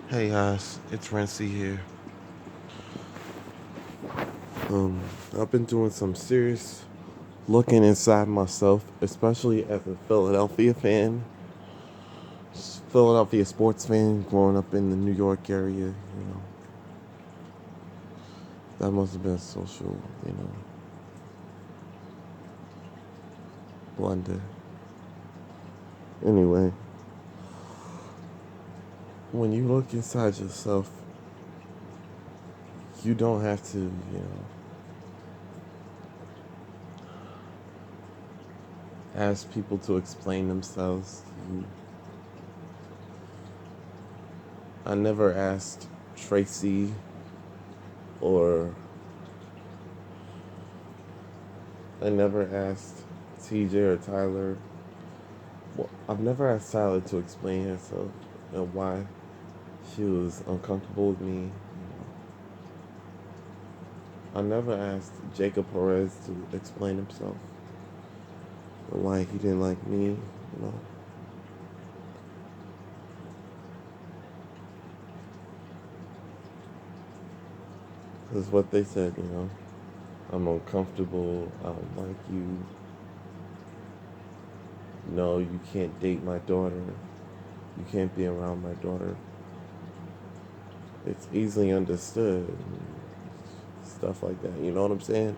Hey guys, it's Rency here. I've been doing some serious looking inside myself, especially as a Philadelphia fan, Philadelphia sports fan, growing up in the New York area. That must have been a social, blunder. Anyway, when you look inside yourself, you don't have to, ask people to explain themselves. I never asked Tracy or I never asked TJ or Tyler. Well, I've never asked Tyler to explain herself and why she was uncomfortable with me. I never asked Jacob Perez to explain himself and why he didn't like me. Because what they said, I'm uncomfortable. I don't like you. No, you can't date my daughter. You can't be around my daughter. It's easily understood. Stuff like that. You know what I'm saying?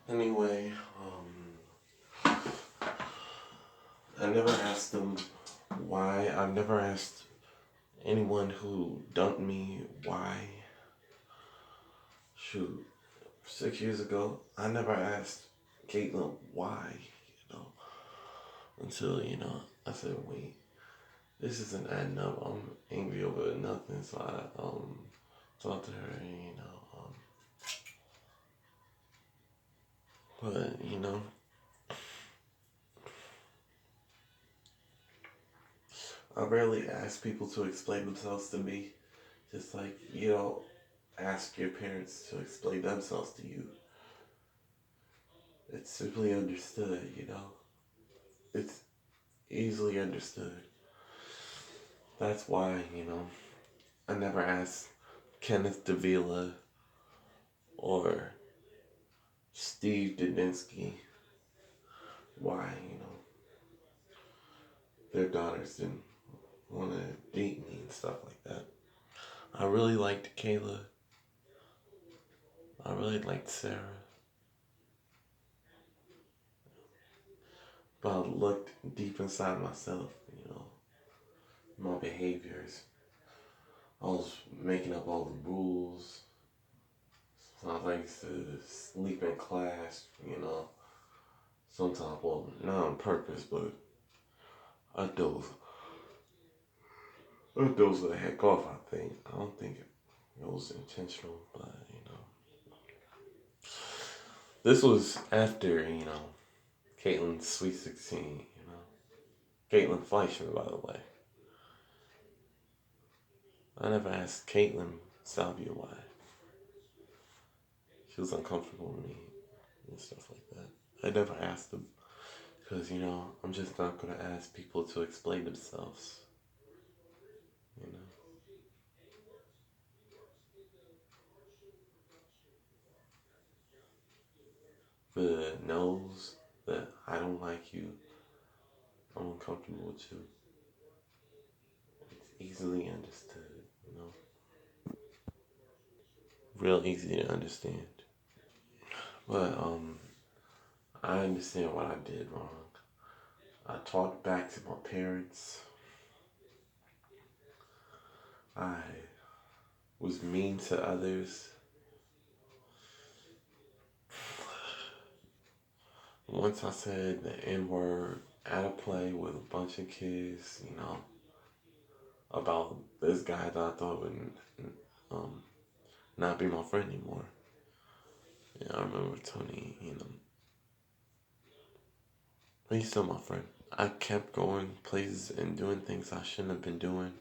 Anyway, I never asked them why. I've never asked anyone who dumped me why. Shoot, 6 years ago, I never asked Caitlin why, until, I said, wait, this isn't adding up. I'm angry over nothing. So I talked to her, and, but, I rarely ask people to explain themselves to me. Just like you don't ask your parents to explain themselves to you. It's simply understood. It's easily understood. That's why, I never asked Kenneth Davila or Steve Dudinski why, their daughters didn't want to date me and stuff like that. I really liked Kayla. I really liked Sarah. But I looked deep inside myself, my behaviors. I was making up all the rules. Sometimes I used to sleep in class, Sometimes, well, not on purpose, but I doze. I doze the heck off, I think. I don't think it was intentional, but, This was after, Caitlin's Sweet 16, Caitlin Fleischer, by the way. I never asked Caitlin Salvia why. She was uncomfortable with me and stuff like that. I never asked them because, I'm just not going to ask people to explain themselves, you know. The knows that I don't like you, I'm uncomfortable with you. It's easily understood, Real easy to understand. But I understand what I did wrong. I talked back to my parents. I was mean to others. Once I said the N word at a play with a bunch of kids, about this guy that I thought would um, not be my friend anymore. Yeah, I remember Tony, he's still my friend. I kept going places and doing things I shouldn't have been doing,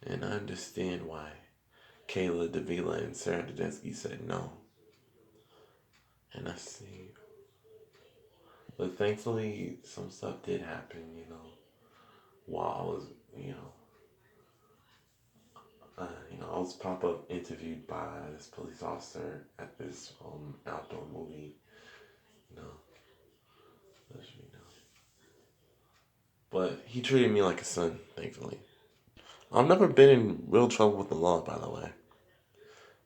and I understand why Kayla Davila and Sarah Dudinski said no. And I see. But thankfully, some stuff did happen, while I was, I was pop up interviewed by this police officer at this outdoor movie, you know, you know. But he treated me like a son, thankfully. I've never been in real trouble with the law, by the way.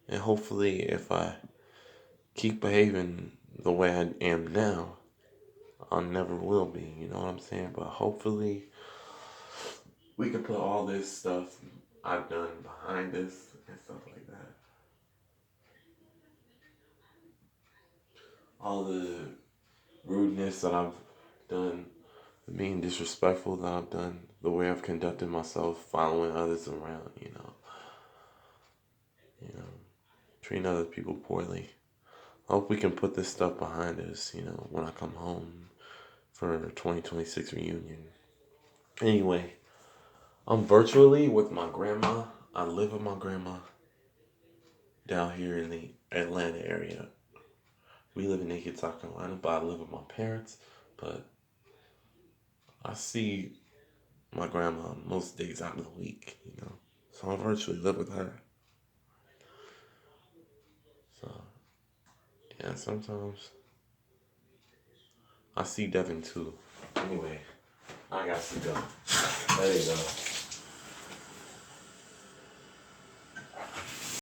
And hopefully, if I keep behaving the way I am now, I never will be, you know what I'm saying? But hopefully, we can put all this stuff I've done behind us and stuff like that. All the rudeness that I've done, the being disrespectful that I've done, the way I've conducted myself, following others around, you know, treating other people poorly. I hope we can put this stuff behind us, when I come home for 2026 reunion. Anyway, I'm virtually with my grandma. I live with my grandma down here in the Atlanta area. We live in Aiken, South Carolina, but I live with my parents. But I see my grandma most days out of the week. So I virtually live with her. So, yeah, sometimes I see Devin too. Anyway, I got to go. There you go.